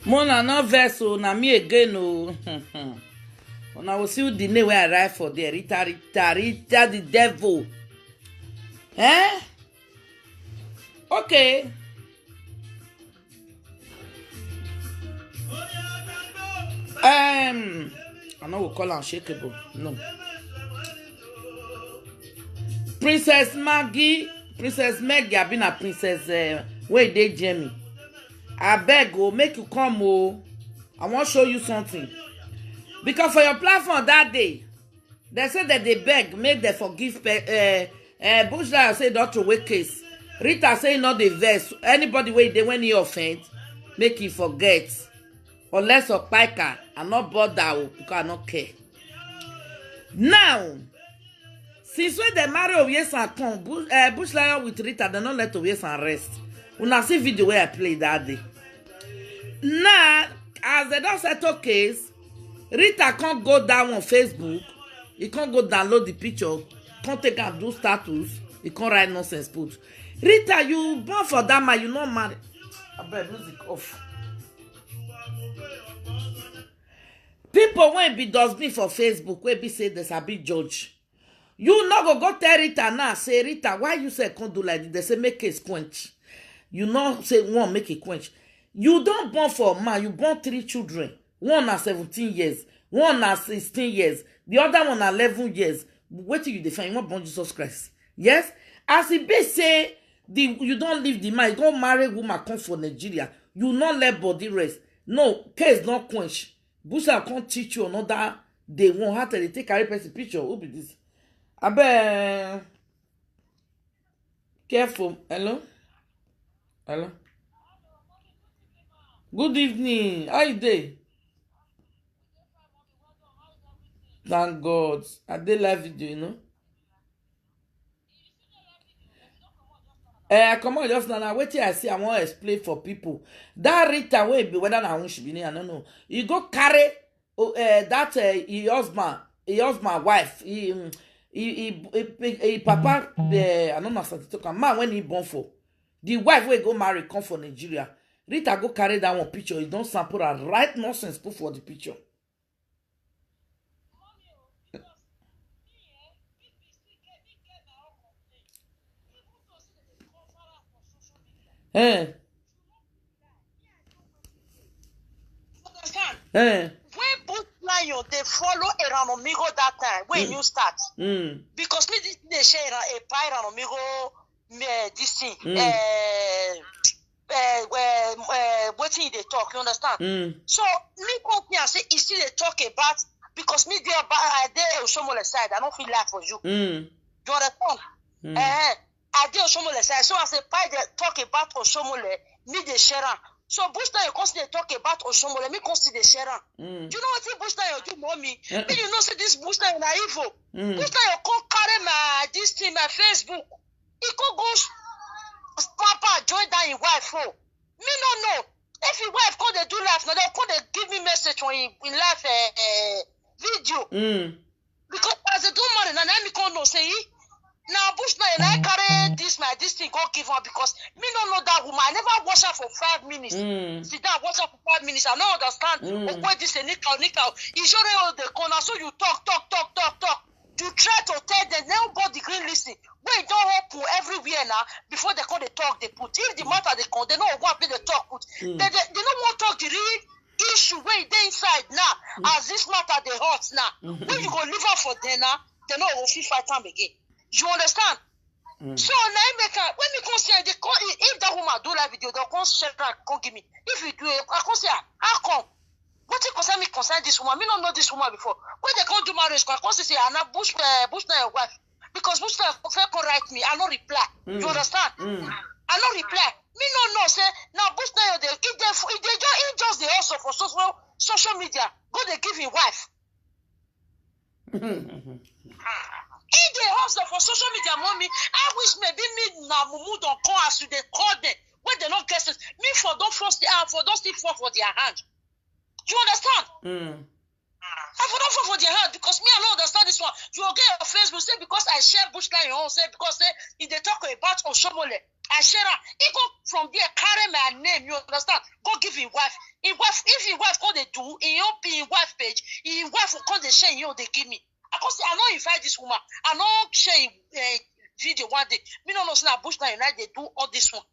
Mona no vessel na me again o. When I will see the name where I write for there. Rita the devil. Eh? Okay. I know we call her unshakable. No. Princess Maggie have been a princess where they Jamie. I beg go make you come oh. I want to show you something. Because for your platform that day, they said that they beg, make them forgive Bushra say not to wait case. Rita say not the verse. Anybody wait they when he offend, make you forget. Unless or Pika, I not bother because I not care. Now, since when they marry Ovies and come, Bushlion with Rita, they not let Ovies and rest. Una see video where I played that day. Now, as they don't settle case, Rita can't go down on Facebook. He can't go download the picture. Can't take and do status. He can't write nonsense put. Rita, you born for that man, you not married. I bet music off. People when be dustbin for Facebook, when be say there's a big judge. You not go tell Rita now, say Rita, why you say can't do like this? They say make case quench. You not say one make it quench. You don't born for a man, you born 3 children. One at 17 years, one at 16 years, the other one at 11 years. Wait till you define, you want born Jesus Christ. Yes? As it be say, you don't leave the man, you don't marry woman come for Nigeria. You not let body rest. No, case not quench. Busha can't teach you another day. Won't have to take carry person picture. Who be this? I bet. Careful. Hello? Hello? Good evening. How you doing? Thank God. I did live video, you know. I come on just now. Wait till I see. I want to explain for people. That Rita will be whether I want to be. I don't know. You go carry that your husband, wife. He papa. I don't know how man when he born for. The wife will go marry come for Nigeria. Rita go carry that one picture. You don't sample and write nonsense put for the picture. Eh. When both lion they follow around Amigo that time when you start. Because me they share a pie around Amigo this thing. Waiting they talk, you understand? So me come here and say you see they talk about because me there Oshomole side, I don't feel like for you. You understand? I did Oshomole side. So as a pie they talk about Oshomole, me they share. So Bushta you constantly talk about Oshomole, me constantly share. You know what Bushta you do mommy? Me you know say this Bushta you na evil. Bushta you come carry my this thing my Facebook. He could go Papa join that in wife oh. Me no know. If your wife call they do life, now they call they give me message when in life video. Because as they do money, now me can't know say now Bush now and I carry this thing go give her because me don't know that woman. I never watch her for 5 minutes. Sit down, watch her for 5 minutes. I don't understand. Why this a nickel. You show them all the corner, so you talk. You try to tell them nobody green listen. Wait, don't open everywhere now before they call the talk they put. If the matter they call, they know what they talk put. They don't want to talk the real issue where they inside now. As this matter they hot now. When you go live out for dinner, they know will fight time again. You understand? So now when me come say if that woman do that video, they come share that, come give me. If you do it, I come say, how come? What it concern me concern this woman? Me not know this woman before. When they come do marriage, I come say, Anna Bush na your wife. Because Bush na come write me, I no reply. You understand? I no reply. Me no know say now Bush na your if just the also for social media, go they give him wife. If they hustle for social media, mommy, I wish maybe me now mumu don't call as they call them when they don't get it. Me for don't force the for don't still fall for their hand. You understand? I for don't fall for their hand because me I don't understand this one. You will get on Facebook say because I share Bushline your own say because if they talk about Oshomole, I share her. He go from there carry my name. You understand? Go give him wife. If his wife call they do, he don't be in wife page. His wife will call the share you they give me. Because I know invite this woman. I know share a video one day. Me no know say na Bushline United they do all this one.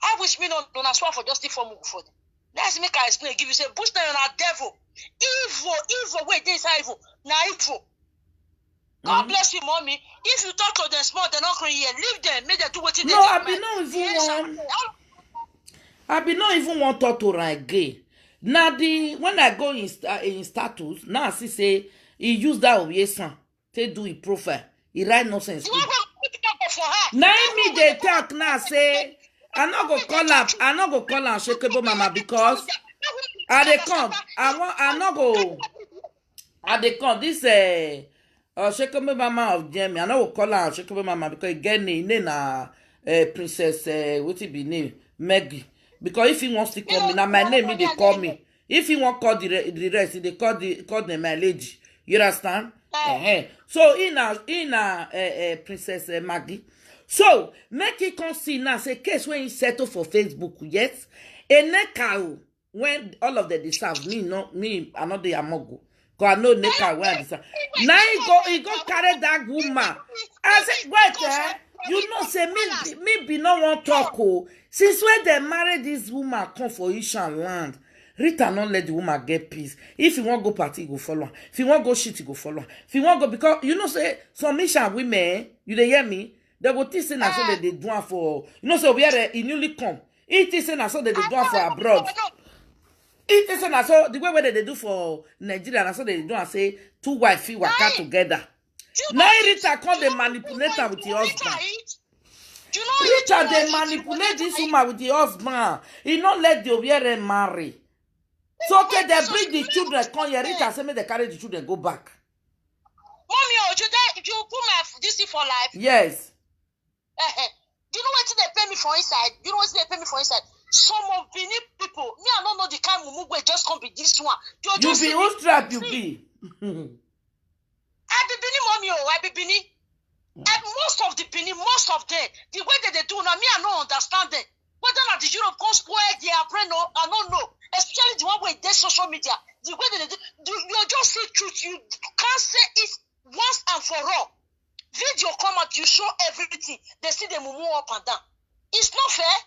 I wish me no don't swear for just for me before them. Let's make I explain. Give you say Bushline na devil, evil. Wait, this evil. Na evil. God bless you, mommy. If you talk to them small, they're not going here. Leave them. Make them do what they do. No, I be not even want talk to her again. Now when I go in status, now I say he use that Oyesan to do his profile. He write nonsense. Now me they talk now say I not go call her Unshakable Mama because I dey come. I not go. I dey come this Unshakable Mama of Jamie. I not go call her Unshakable Mama because again name na Princess what it be name Maggie. Because if he wants to call me now my name they call me. If he want call the rest they call them my lady. You understand? So in Princess Maggie. So make it come see now say case when he settle for Facebook, yes. A neka when all of the deserve me another amogo. Cause I know neka when I deserve. Now he go carry that woman. I say wait you know say me be no one talk since when they marry this woman come for Ishan land. Rita not let the woman get peace. If you want go party, go follow. If you want go shit, go follow. If you want go because you know say some Ishan women, you dey hear me? They go think say na so that they do for you know so we are he newly come. It is say na so that they do for abroad. It is say na so the way where they do for Nigeria na so they do and say two wife work together. Now Rita come they manipulate her with the husband. Rita they manipulate this woman with the husband. He not let the Obiere marry. So okay, they bring the children come here. Rita say me they carry the children go back. Mommy, you put my this thing for life. Yes. Do you know what they pay me for inside? You know what they pay me for inside? Some of Benin people, me I don't know the kind of move just come be this one. You be whose trap you be? I be Benin, mommy. I be Benin. And most of the Benin, most of them, the way that they do now, me I don't understand them. Whether not the Europe come spoil their brain, I don't know. Especially the one where they social media, the way that they do, you just say truth. You can't say it once and for all. Video come out, you show everything. They see them move up and down. It's not fair.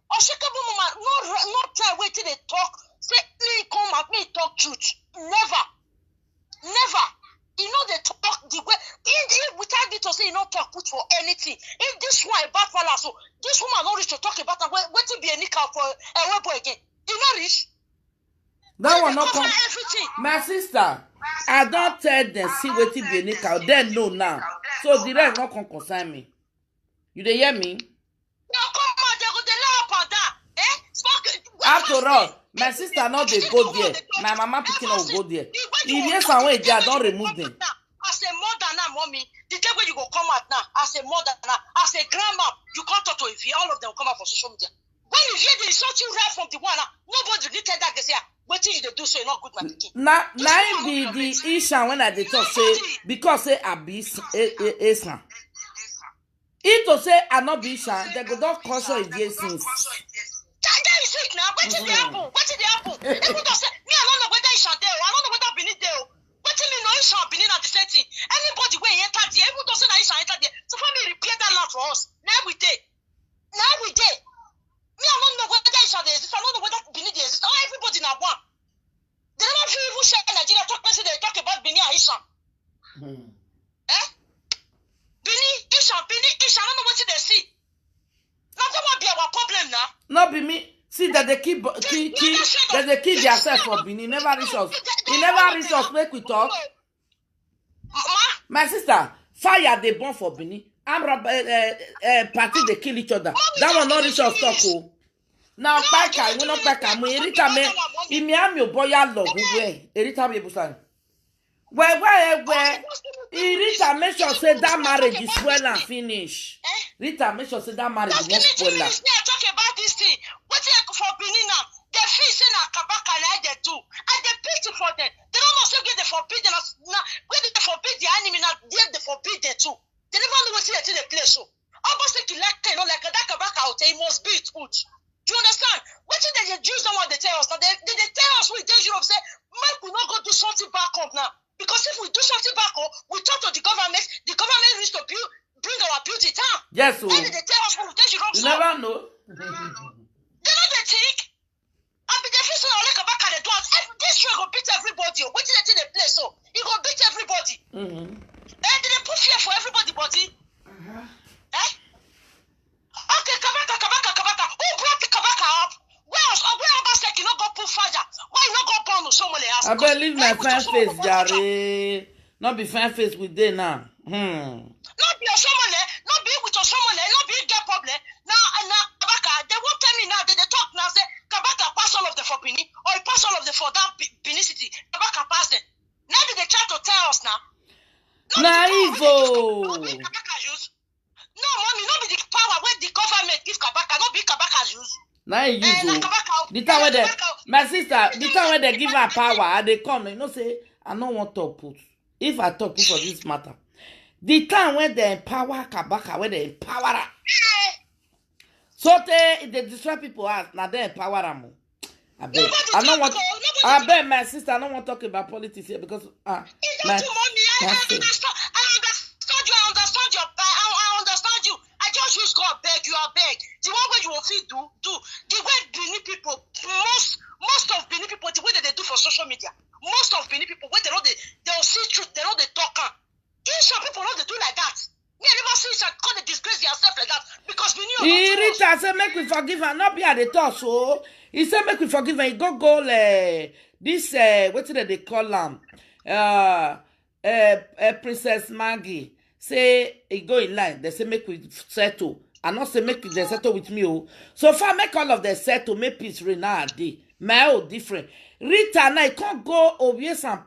Unshakable Mama, no time wait till they talk. Say me come at me talk truth. Never. You know they talk the way. Without it to say you not talk put for anything. If this one about Fala, so this woman not reach to talk about that. Wait to be a nickel for a web again. You not rich. That one not come. Everything. My sister, I don't tell them see what to be a nickel. Then no now. So the rest not come concern me. You dey hear me? No come on, they go the law up and down. After all, my sister not they go there. My mama picking not go there. If yes and way there, don't remove them. As a mother now, mommy, the day when you go come out now, as a mother now, as a grandma, you can't talk to if all of them will come out for social media. When you hear the insult you right from the one, nobody will tell that they say, what did you do so you're not good, my pikin. Now be the issue when I dey talk say because say I be Ishan. If to say I not be Ishan, they go don't caution against things. That is it now. What did they happen? People don't say me. I don't know whether Ishan there. I don't know whether Benin there. What do you know Ishan Benin at the same thing? Anybody when enter there, people don't say that Ishan enter there. So for me repair that land for us. Now we day. Me, I don't know whether Ishan there exists. I don't know whether Benin there exists. Oh, everybody now one. They never even share Nigeria talk. They talk about Benin and Ishan. Benin, Isha, I don't know what they see. Now that won't be our problem now. No be me. See that they keep that they keep themselves for Benin. Never reach us. He never reach us. Make we talk. My sister, fire they burn for Benin. Party they kill each other. That one not reach us talk. Oh. Now back I will not back. I'm Erita me. Imi am your boy love. Where Erita me busan. Where Rita make sure say that marriage is well and finish. Rita make sure say that marriage is not spoil. Talk about this thing. What for Benin now? They feel say na kabaka like they do, and they pity for them. They don't know say get the forbidden. Now where did they forbid the enemy? Now they forbid them too. They never know what's in the place. So almost like you like like that kabaka out. It must be it good. Do you understand? What did they Jews don't want to tell us? Now they tell us we dey Europe say, Mike, we not go do something back up now. Because if we do something back up, we talk to the government needs to bring our beauty down. Yes, so. Then they tell us we take Europe. You never know. They know they think. I mean, they feel so like a back at the door. This show go beat everybody. What did they take the place? So it go beat everybody. And did they put fear for everybody, body? Eh? Okay, Kabaka. Who brought the Kabaka up? Where about like you not go put fire? Why you not go burn someone else? I believe my fan face, Jare. Not be fan face with them now. Not be someone there, not be with someone there, not be get problem. Now Kabaka, they won't tell me now, they talk now, say Kabaka pass all of the for Benin, or he pass all of the for that Benin city. Kabaka pass them. Now they try to tell us now. Naive. Kabaka use. No, mommy, not be the power where the government give Kabaka, not be Kabaka use. Now you go. The time when they, my sister, the time when they give her power, they come, you know, say, I don't want to put. If I talk for this matter, the time when they empower Kabaka, when they empower her, so they destroy people as now they empower them. I bet. I bet my sister, I don't want to talk about politics here because I understand you. I just use God beg you, I beg. The one way you will feel do. The way Benin people, most of Benin people, the way that they do for social media, most of Benin people, when they'll see truth, they know they talk. Some people know they do like that. Me, I never see it call they disgrace yourself like that because we knew. Rita said, make we forgive her, not be at the top, so he said, make we forgive her. He go this what did they call them? Princess Maggie. Say he go in line. They say make we settle. I not say make they settle with me. Oh. So far make all of them settle. Make peace reign nowadays. My own different. Rita now he can't go over some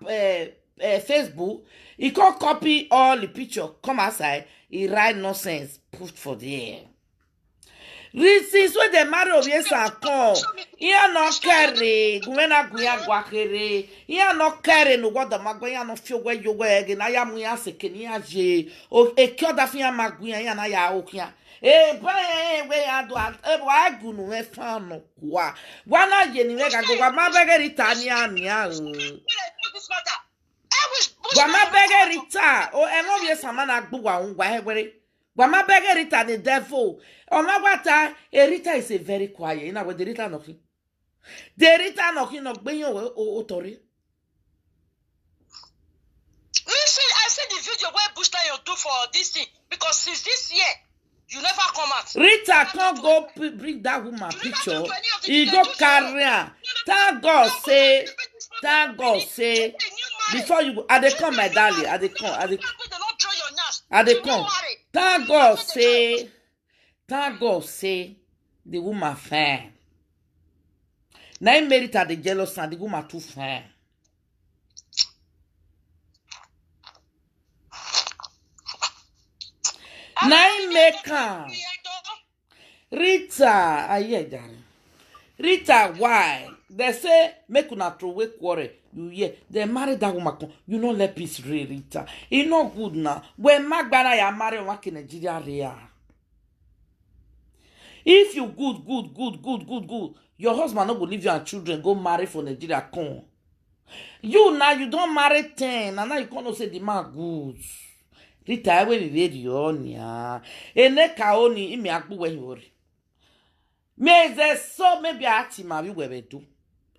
Facebook. He can't copy all the picture. Come outside. He write nonsense. Put for the air. Since when they marry over here some come. He no carry. Gwena guya guakere. He no carry no what the magoya no feel where you were again. I am ya sekeni aje. O e kyoda fiya maguya ya na ya okia. We ado wa gunu e fan no kwa. Wana je ni we ga go wa mabege Rita nia. Wa mabege Rita. O e no be sama na gbu wa ngwa hegwere. Wama bege Rita the devil. Omagwata, Rita is a very quiet. You know what the Rita knocking? The Rita knocking of being o tori. Listen, I said the video where Bushta you do for this thing because since this year you never come out. Rita can't go bring that woman picture. He go carry her. Thank God say. Before you go, I dey come, my darling. I dey come. Thank God say the woman fine. Now he married her the jealous and the woman too fine. Now he make her. Rita, I hear darling. Rita, why? They say make una throw away quarrel. You hear? They marry that woman. You not let peace reign, Rita. It's not good now. When Magbana ya marry one in Nigeria real. If you good, your husband not go leave you and children go marry for Nigeria. Come. You now you don't marry 10, and now you can't say the man good. Rita, when we read you on ya, ene kaoni imi akbu when you worry. Me ze so maybe ati ma we we do.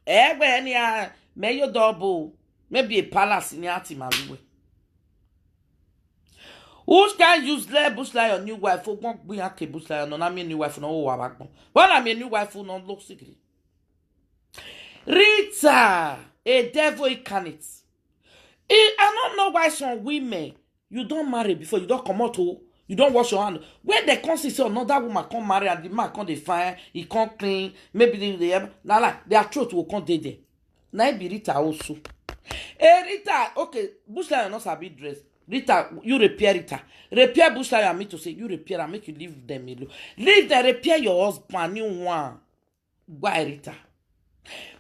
When ya may you double maybe a palace in ati ma we. Who's can use let Bush Lion new wife who won't be a Bush Lion no me new wife no wabakon. Well I mean new wife who no look secret. Rita, a devil incarnate. I don't know why some women you don't marry before you don't come out to you don't wash your hand. When they come see another woman come marry and the man come dey fine, he can't clean, maybe they have their throat will come there. Now be Rita also. Hey Rita, okay, Bush Lion not sabi dress. Rita, you repair Rita. Repair Bush Lion me to say you repair and make you leave them alone. Leave them, repair your husband, new one. Why Rita?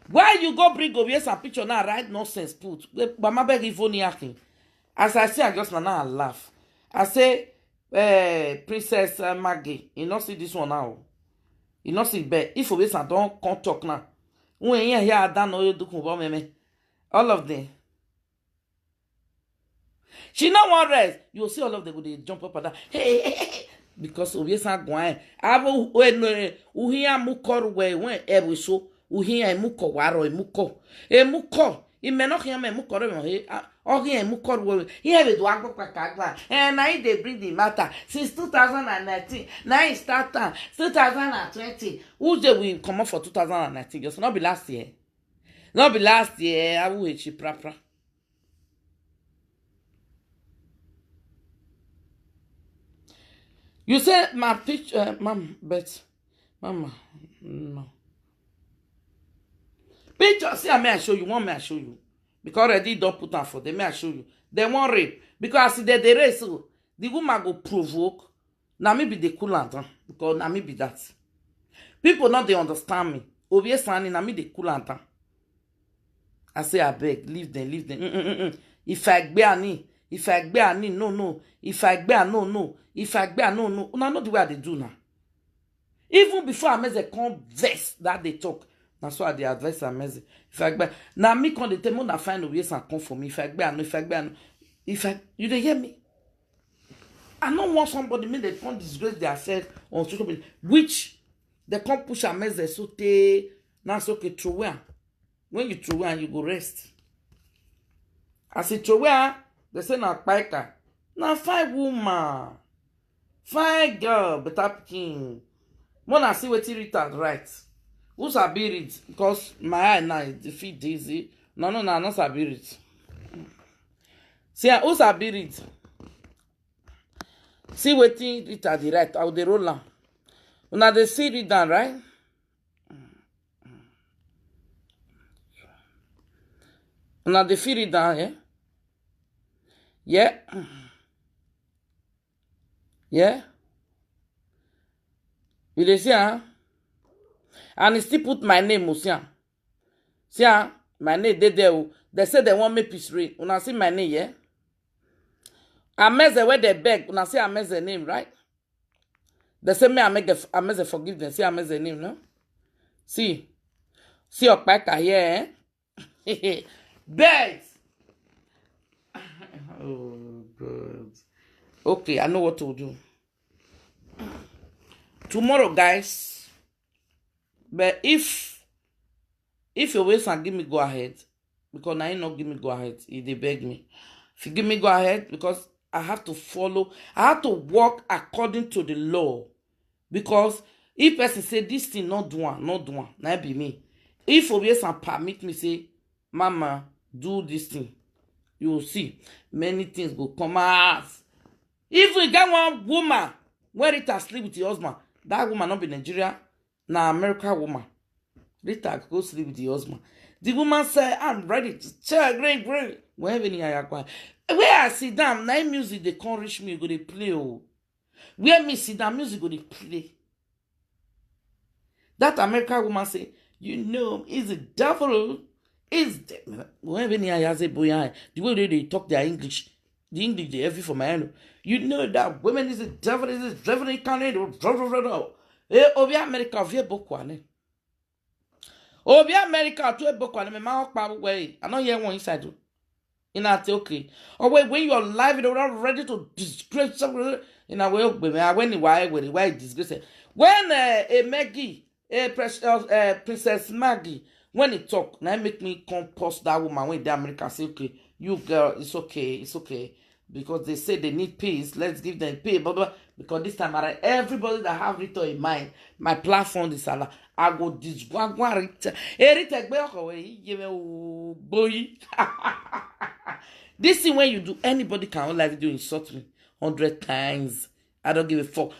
Why you go bring over some picture now, right? Nonsense put. But my beg if only acting. As I say, I just now I laugh. I say, Princess Maggie, you not see this one now. You not see bed. If we don't come talk now. When you hear I don't know you do me. All of them. She no want rest. You will see all of them they jump up and down. Hey. Because obviously going. Abo when uhiya mukor when ever so uhiya muko waro muko. Muko. Imeno hiya me muko re ohiya mukor we. Here we do agbo kakagba. And I they bring the matter since 2019. Now it start 2020. Who they will come up for 2019? Just not be last year. Not be last year. I will hit you prapra. You say my picture, mom, but mama, no. Picture, see, I show you. One may I show you. Because already don't put on for them, may I show you. They won't rape. Because see, they rape, so the woman go provoke. Now maybe they coolant, because now maybe that. People not they understand me. Obviously, now me they coolant. I say, I beg, leave them. If I bear any. If I bear any, no. If I bear no. If I bear no. Una know the way they do now. Even before I make the converse that they talk. That's why they advise amazing. If I bear now me when they tell me that find a way and come for me. If I bear no. You dey hear me? I don't want somebody me they can't disgrace themselves on social media. Which they can't push amazing so they now so okay throw away. When you throw away and you go rest. As you throw away. They say na paika. Na fine woman. Fine girl, better king. When I see what Rita right. Who sabi it? Because my eye now is defeat Daisy. No, not sabi it. See, who sabi it? See what Rita the right. How they roll am. Una they see it down, right? Una they feel it down, yeah? Yeah. You dey see, huh? And he still put my name, Osia. See, my name, they say they want me peace rate. When I see my name, yeah? Ameze where they beg. When I see Ameze name, right? They say me, Ameze forgiveness. See Ameze name, no? See your packer here, eh? Beg! Oh, God. Okay, I know what to do. Tomorrow, guys. But if you wait and give me go ahead, because now you not give me go ahead, they beg me. If you give me go ahead, because I have to follow, I have to work according to the law. Because if person say this thing not do one, now be me. If obvious and permit me say, Mama, do this thing. You will see many things will come out. If we get one woman where Rita sleep with your husband, that woman not be Nigeria, na American woman. Rita go sleep with your husband. The woman say, I'm ready to tell great. Wherever where I sit down, now music they can't reach me, go they play. Oh. Where me sit down, music go they play. That American woman say, you know, it's a devil. Is the way they talk their English, the English they heavy for my hand. You know that women is a devil, in Canada. Obi America vie bokwane. Obi America to a bokwane. Me ma okpa way. I know here one inside. In a okay. Or when you're alive, you're not ready to disgrace something. In a way, when why disgrace. When a Maggie, Princess Maggie. When he talk, now make me come post that woman when the American say, okay, you girl, it's okay. because they say they need peace. Let's give them peace. Blah, blah. Because this time around, everybody that have Rita in mind, my platform is Allah. I go disguagua Rita. Rita, boy. This thing when you do, anybody can live do insult me 100 times. I don't give a fuck.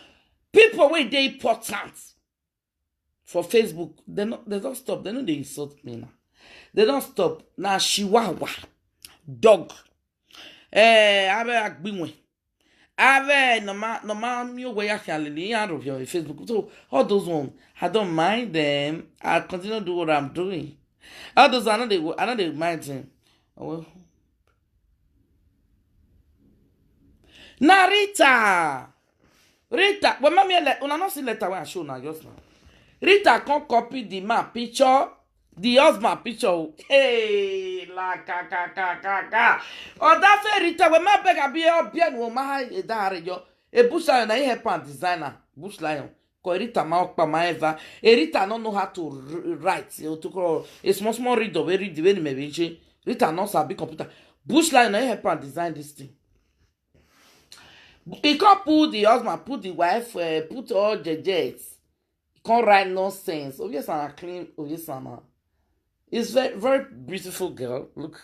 People when they important for Facebook, they don't stop. They know they insult me now. They don't stop. Now Chihuahua, dog. Ave agbinwe. Ave normal me way I can lily out of your Facebook. So all those ones, I don't mind them. I continue to do what I'm doing. All those I know they mind them. Oh, Narita. Rita, when mommy una not see letter when I show now just now. Rita can't copy the man picture, the husband picture. Hey, la ka. Oh, that fair Rita, when my beg a be up bien woman, a dare yo. A bush lion, I help and designer, bush lion. Ko Rita ma okpa ma eva. Rita don't know how to write. To call a small reader, very maybe. Rita knows how big computer. Bush lion, I help and design this thing. He can't put the husband, put the wife, put all the jets. He can't write nonsense. Obviously, I'm clean. Obviously, it's very beautiful girl. Look,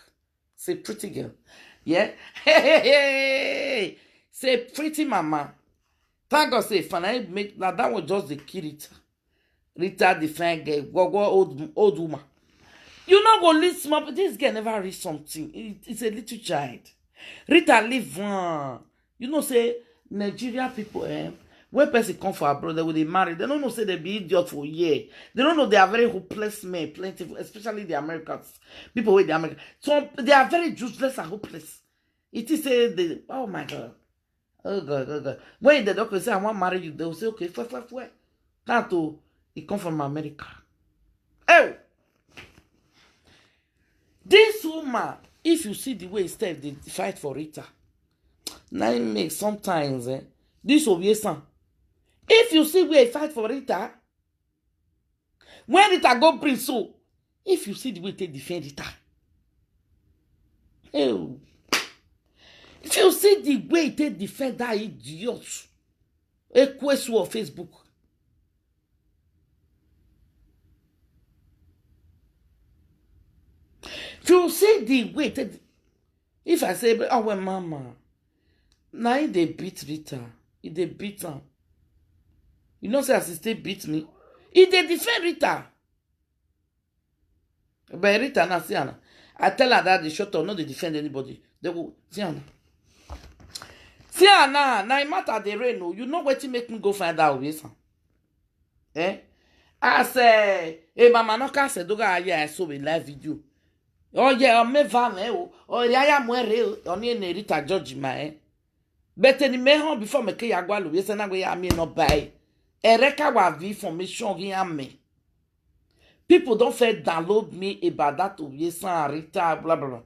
it's a pretty girl. Yeah. Hey. Say pretty mama. Thank God, say finally make that was just the kid Rita. Rita the fine girl, go old woman. You not go live small, but this girl never read something. It's a little child. Rita live one. You know, say Nigeria people, when person come for abroad, they will marry. They don't know say they be idiot for a year. They don't know they are very hopeless men, plentiful, especially the Americans. People with the Americans. So they are very useless and hopeless. It is say oh my God. Oh God. When the doctor say I want to marry you, they will say, okay, where? Can't do it come from America. Oh! This woman, if you see the way instead they fight for Rita. Now it makes sometimes this will be a son. If you see where he fight for Rita, when Rita go bring so, if you see the way they defend Rita, oh, if you see the way they defend that idiot, a question on Facebook. If you see the way they, if I say, oh well, mama. Now they beat Rita. If they beat her. You know, say sister beat me. If they defend Rita. But Rita now, see Anna. I tell her that they shut up, not they defend anybody. They go, see Anna. See Anna, now it matter the rain. You know what to make me go find out with her. I say, hey, mama, no can say, doga, I saw a live video. Oh, yeah, me va me, oh, yeah, I'm wearing, only a Rita judge my, but any me home before me ke yagwalu yes na we am no buy ereka wa vi information here me people don't fair download me about that of yes Rita blah blah.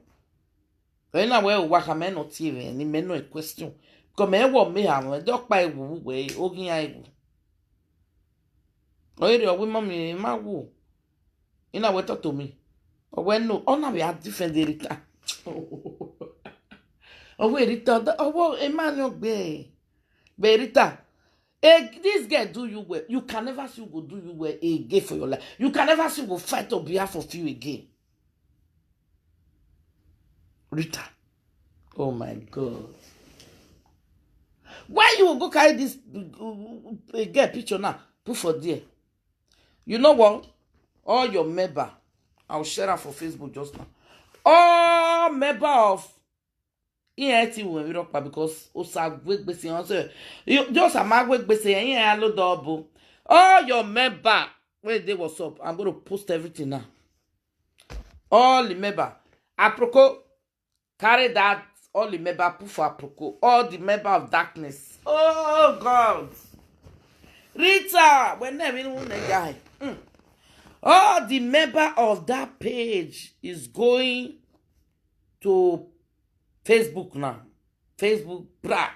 When I we waka me no TV ni me no a question come e wo me ha do pa ewu we ogin ewu ore o we mama ma wo ina we talk to me o we no ona we defend Rita. Oh, Rita, oh, Emmanuel Bay. But Rita, this girl do you well. You can never see who go do you well again for your life. You can never see who go fight on behalf of you again. Rita. Oh my God. Why you go carry this girl picture now? Put for there. You know what? All your member, I'll share that for Facebook just now. All member of because you just a magweg double. All your member, wait, they what's up? I'm going to post everything now. All the member, Aproko, carry that. All the member, put for Aproko. All the member of darkness. Oh God, Rita, when never even a guy. All the member of that page is going to Facebook now. Facebook, bra.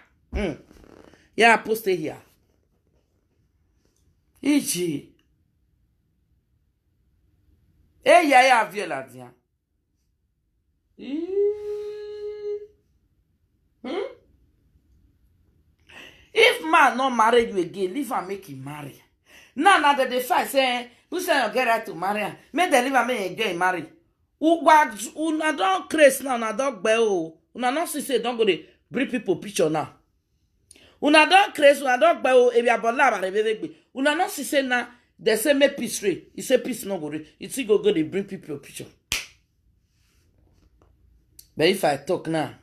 Yeah, post it here. Ichi. Yeah, vieux là, tiens. man not marry you again, leave and make him marry. Now that they fight say, who say you get right to marry her? Make the leave and make again marry. Una don't craze now, una don't bell. Una not say don't go to bring people picture now. Una don't craze, una don't bell. If you are bola, una not say now. They say make peace rate. He say peace no go rate. It's go they bring people picture. But if I talk now,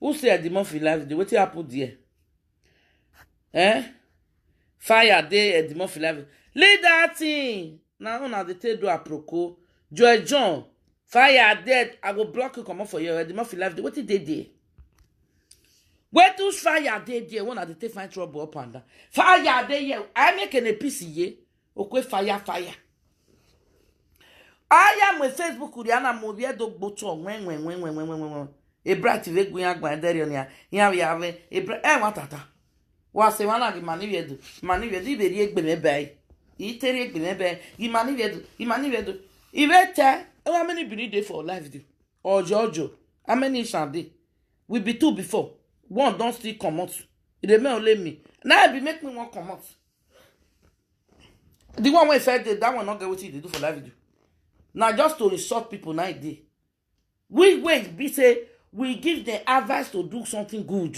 who say at the month in life? What happened there? Fire day at the month in life. Lead that thing. Now on the table do aproko. Joy John. Fire dead. I will block you come on for you. At the month in life. What did they do? Where do fire day there? One at the take find trouble up and down. Fire day here. I make a piece here. Okay, fire. I am with Facebook. Uriana movie dog bottom. When. A bright veg going out by Derionia. Here we have a what tata. Was a one of the manived. Manived, very egg be bay. Eat a egg be bay. You manived. Ivete, how many be there for life? Or Giorgio, how many shall they? We be two before. One don't still come out. It may only me. Now I be make me one come out. The one way said that one not get what they do for life. Now just to insult people now day. We wait, be say we give them advice to do something good.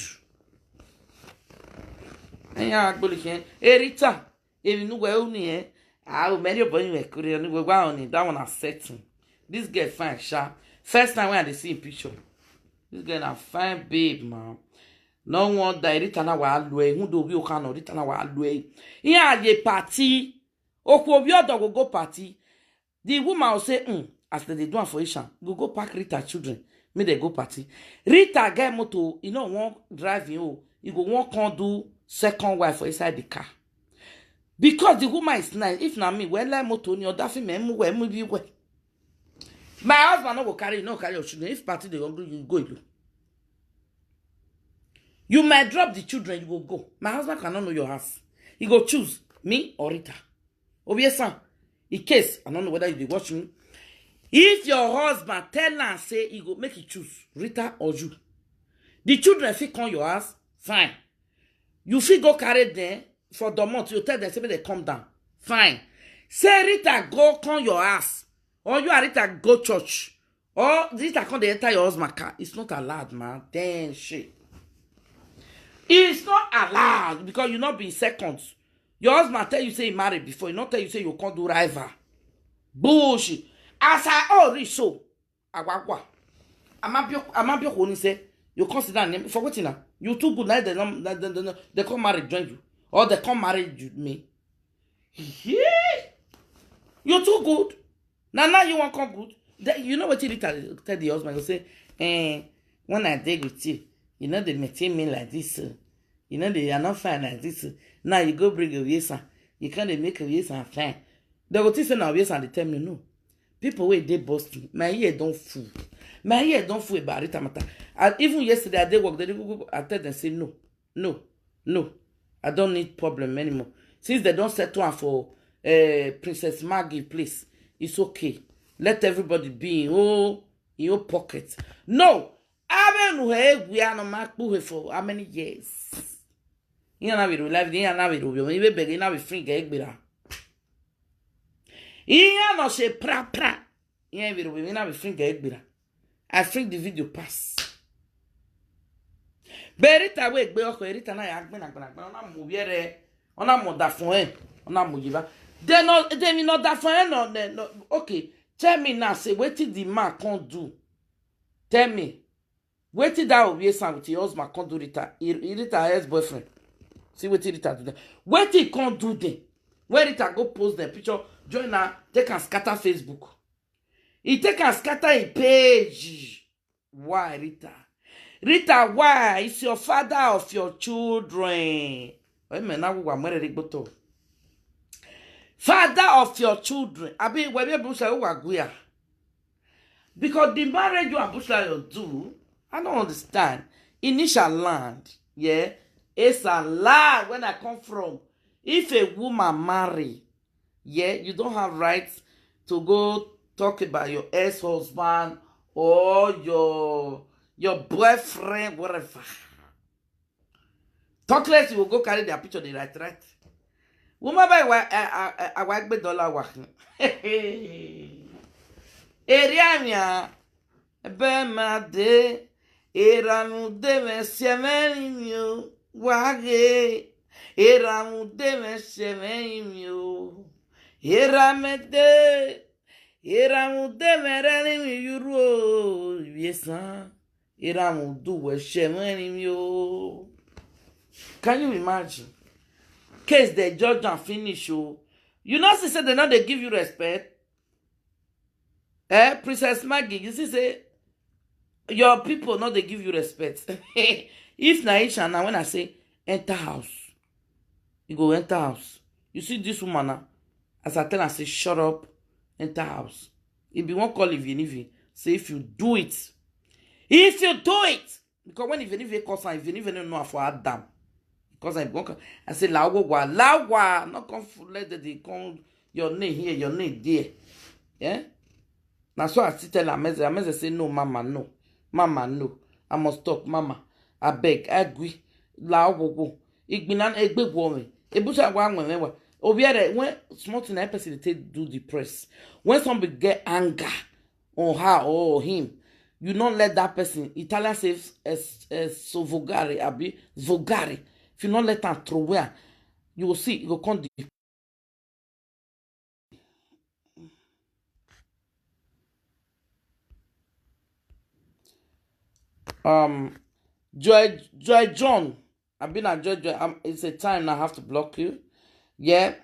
Rita, if you know where only I will marry a boy in Korea. That one is certain. This girl fine, sharp. First time when I see a picture. This girl a fine babe, man. No one that Rita na wa alwe. Who do we can Rita na wa alwe? Here ye party. Okwo bi odo go party. The woman will say, as they do for Ishan, go pack Rita children. May they go party. Rita get motor, you know, won't drive you. You go won't can do second wife for inside the car. Because the woman is nice. If not me, when like motor, you daffy me, where movie where. My husband no go carry your children. If party they hungry, you go. You might drop the children, you will go. My husband cannot know your house. He go choose me or Rita. Obviously, in case I don't know whether you be watching. If your husband tell and say he go make you choose Rita or you, the children fit come your house, fine. You fit go carry them for the month. You tell them say they come down, fine. Say Rita go come your house, or you are Rita go church, or Rita come they enter your husband car. It's not allowed, man. Damn shit. It's not allowed because you not be in seconds. Your husband tell you say he married before, he not tell you say you can't do rival. Bullshit. As I already so, agwagwa. Amabio who say you consider name for what now? You too good night they come marry join you, or they come marry me. Yeah, you too good. Now you want come good. You know what you tell the husband? You say, when I dig with you, you know they maintain me like this. You know they are not fine like this. Now you go bring a yes, you can't make a yes and fine. They will say now yes and they tell me no. People wait they boast me. My ear don't fool. My ear don't fool about it. And even yesterday I did work. They go I tell them say no. I don't need problem anymore. Since they don't settle one for Princess Maggie place, it's okay. Let everybody be in your pocket. No, I been we are no mark for how many years? You know we live. You know we be begging. Now we free get better. Iya no se pra. Iya video we na we free get better. I free the video pass. Berita we gbe oko Rita na ya gbena ona mo biere ona mo da fun ona mo yiba. They no da fun no okay. Tell me now say wetin the man can't do. Tell me. Wetin that obvious son with your husband can't do Rita. Rita ex-boyfriend. See wetin Rita do. Wetin he can't do then. Where Rita go post the picture, join her, take and scatter Facebook. He take and scatter a page. Why, Rita? Rita, why? It's your father of your children. Father of your children. Because the marriage you and Bushla do, I don't understand. Initial land, yeah, it's a land when I come from. If a woman marry, yeah, you don't have rights to go talk about your ex-husband or your boyfriend, whatever. Talk less, you will go carry their picture, they right. Woman by I work with dollar work. Eriamia, Bema de Eramu de Messiaменio, Wage, Eramu de Messiaменio, Eramede, Eramu de Merani Euro, Yesan, Eramu do Messiaменio. Can you imagine? Case the judge and finish, you know, she said they know they give you respect. Princess Maggie, you see, say your people know they give you respect. If Naisha now when I say enter house, you go enter house. You see this woman now, as I tell her, say shut up, enter house. If you won't call Ivinivi, say if you do it, because when Ivinivi calls her, Ivinivi don't know for Adam. Because I say lawa, not come let they come your name here, your name there. Yeah? Now so I still tell Ameze say no, mama, no. Mama, no. I must talk, mama. I beg, I agree. Lawa, igbinan egbe woman. Ebusha wa when when small thing person take do the press. When somebody get anger on her or him, you don't let that person. Italian says so vulgari, abi vulgari. If you don't let them throw where, you will see it will come. Joy John. I've been at Joy. It's a time now I have to block you. Yeah.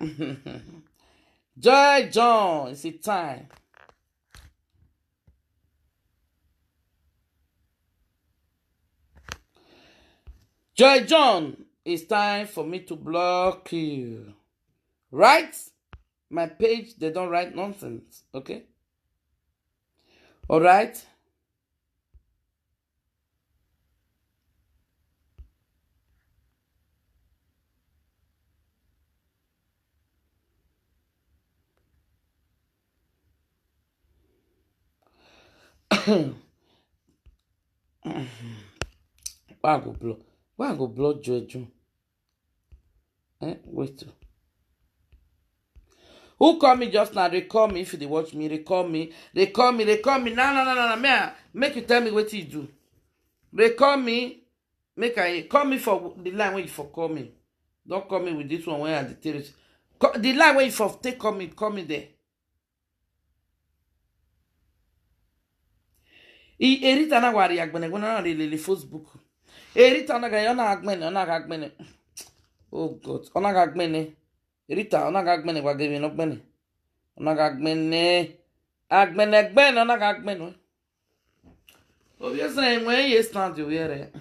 Joy John, it's a time. Joy John, it's time for me to block you. Right? My page, they don't write nonsense. Okay? All right? Why I go block Joy John? Wait. Who call me just now? They call me if they watch me. They call me. No. Make you tell me what you do. They call me. Call me for the line when you for call me. Don't call me with this one when I the terrace. The line when you for take call me there. Erita na wari agbene gwana le Facebook. Erita na ga yona agbene. Oh God, ona ga agbene. Erita ona ga agbene wa gebe no gbene. Ona ga agbene. Agbene ona ga agbene. Obviously when you stand you here.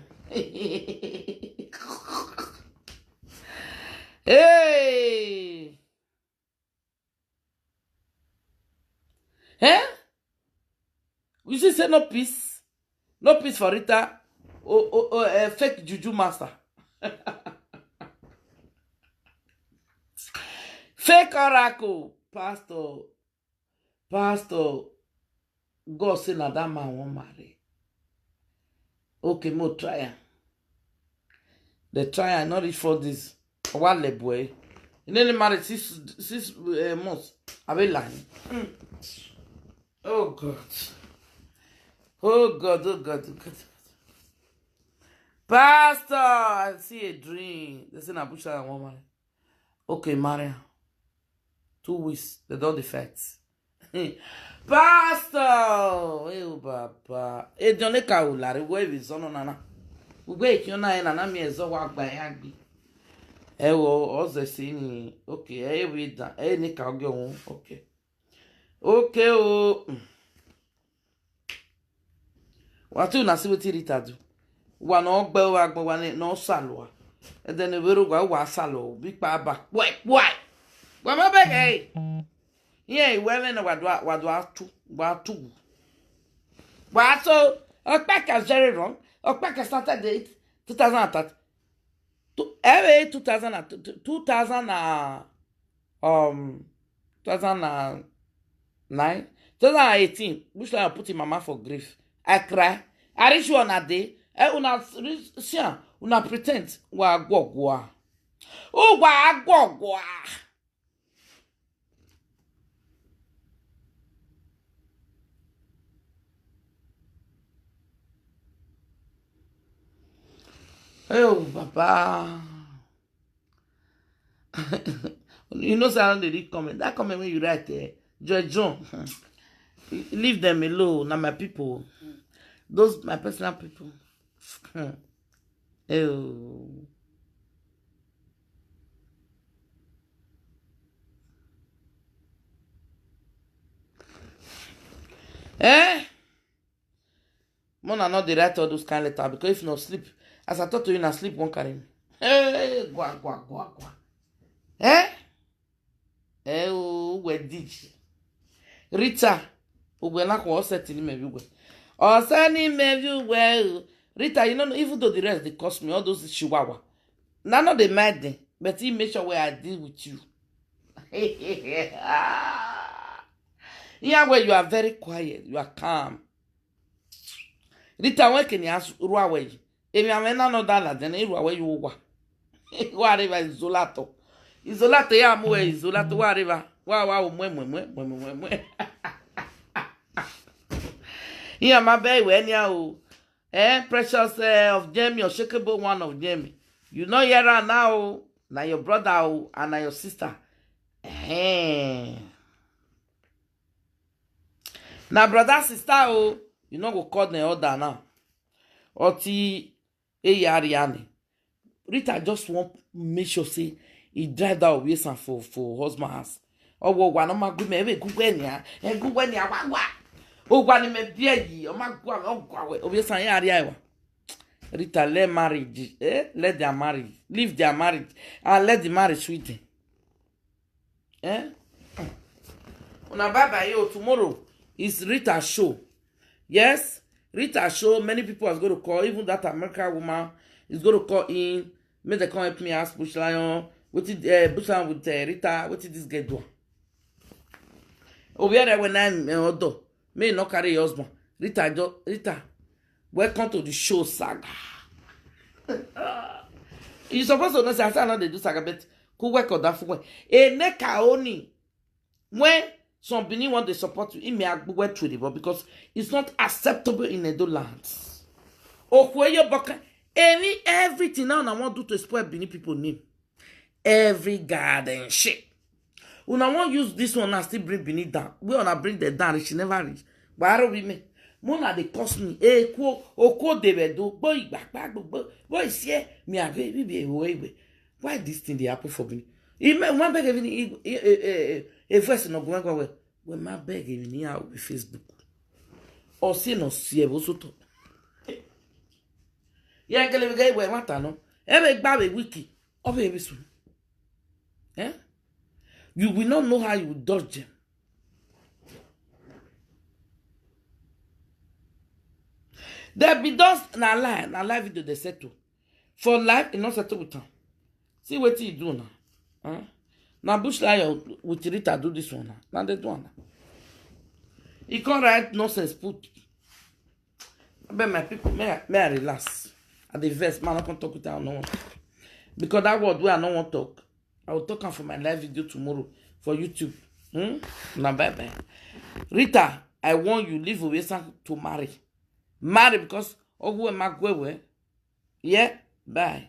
Hey. You see, say no peace for Rita. Fake juju master. Fake oracle, pastor. God say na that man won't marry. Okay, mo try. The try not reach for this. Wale boy. You nearly married 6 months. I be lying. Oh God. Pastor, I see a dream. They say na Busha and woman. Okay, Maria. 2 weeks. They don't defect. Pastor! Baba. John Kaulari, wave is on nana. Wait, you're not an army as a walk by Agby. Also saying, okay, we done. Nick, I'll go. Okay. What do you see what it do? One all bell agbo one no salwa. And then the little guy was sallow. Big baba. Why? What my bag, eh? Yeah, women what two. What so? A pack is very wrong. A pack started date 2000. 2009, 2018, Bush Lion put him mama for grief. I cry. I reach you on a day. Una pretend. Wa gwa. Oh, wa gwa. Oh, Papa. You know, I don't read comment. That comment when you write there, Joy John, leave them alone. Now my people, those my personal people. Oh. Mona not the write all those kind of letters because if not sleep, as I talk to you, now sleep won't carry me. Hey, gwa. We did. Rita, we not going to set in everywhere. Or sending everywhere. Rita, you know, even though the rest they cost me all those chihuahua. None of them mad them, but he make sure where I deal with you. Yeah, where you are very quiet, you are calm. Rita, when can you ask Ruaway? If you have another dollar, then Ruaway you walk. Whatever isolato. Isolato, ya mwe, isolato, whatever. Wow, mwe. Yeah, my baby, when you precious of Jamie or shakeable one of Jamie. You know, you're now, now your brother and now your sister. Now, brother, sister, you know, go call the other now. Oti, Ariane. Rita just want make sure say he drive that away for husband house. Oh, one of my good men, good when ya, and good when ya, wa. Oh, one me be oh my god, oh, yes, I am. Rita, let marriage, let their marriage, leave their marriage, and let the marriage sweeten. Una bye yo, tomorrow is Rita show. Yes, Rita show, many people are going to call, even that American woman is going to call in. Make them come help me ask Bush Lion. What did Bush Lion with Rita? What did this girl do? Over there when I'm odo, may not carry your husband. Rita, welcome to the show saga. You supposed to know say I know they do saga, but who work on that for when? Neka only when some Benin want to support you, it may work through the because it's not acceptable in Edo lands. Or where you bucket. Everything now I want to do to spoil Benin people name. Every garden shit. When I want use this one and still bring Benin down. We wanna bring the down, she never reach. But I don't be me. Mona they cost me. Oko they do. Boy, boy, see me a baby way. Why this thing they happen for me? Even one beg even a voice no go away. When my beg even out with Facebook. Or see no see also to. Yeah, get a guy where matter no. Every baby wiki of every soon. You will not know how you will dodge them. There be those na lie video they settle. For life, it not settle with them. See what you do now. Now Bush Lion with Rita do this one now. Now they do one. He can't write nonsense put. I bet my people may I relax. At the verse, man, I can't talk with her no one. Because that word where I don't want to talk, I will talk for my live video tomorrow for YouTube. Now bye. Rita, I want you leave away to marry. Marry because oh go. Yeah, bye.